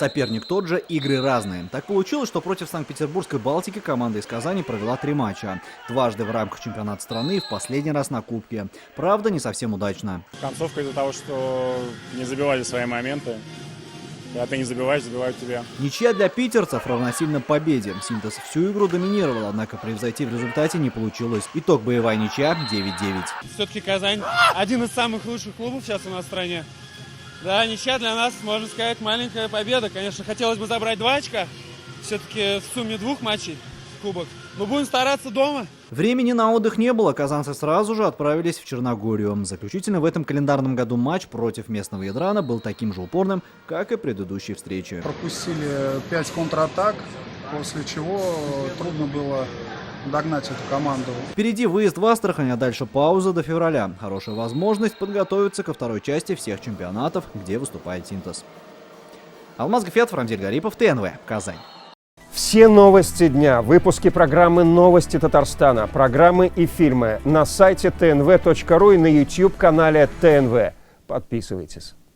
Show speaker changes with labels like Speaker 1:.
Speaker 1: Соперник тот же, игры разные. Так получилось, что против Санкт-Петербургской «Балтики» команда из Казани провела 3 матча. Дважды в рамках чемпионата страны и в последний раз на Кубке. Правда, не совсем удачно.
Speaker 2: Концовка из-за того, что не забивали свои моменты. Когда ты не забиваешь, забивают тебя.
Speaker 1: Ничья для питерцев равносильно победе. Синтез всю игру доминировал, однако превзойти в результате не получилось. Итог: боевая ничья 9-9.
Speaker 3: Все-таки Казань один из самых лучших клубов сейчас у нас в стране. Да, ничья для нас, можно сказать, маленькая победа. Конечно, хотелось бы забрать 2 очка. Все-таки в сумме 2 матчей в кубок. Но будем стараться дома.
Speaker 1: Времени на отдых не было, казанцы сразу же отправились в Черногорию. Заключительный в этом календарном году матч против местного Ядрана был таким же упорным, как и предыдущие встречи.
Speaker 4: Пропустили 5 контратак, после чего трудно было догнать эту команду.
Speaker 1: Впереди выезд в Астрахань, а дальше пауза до февраля. Хорошая возможность подготовиться ко второй части всех чемпионатов, где выступает Синтез. Алмаз Гафиатов, Рамзель Гарипов, ТНВ, Казань.
Speaker 5: Все новости дня, выпуски программы «Новости Татарстана», программы и фильмы на сайте tnv.ru и на YouTube-канале ТНВ. Подписывайтесь.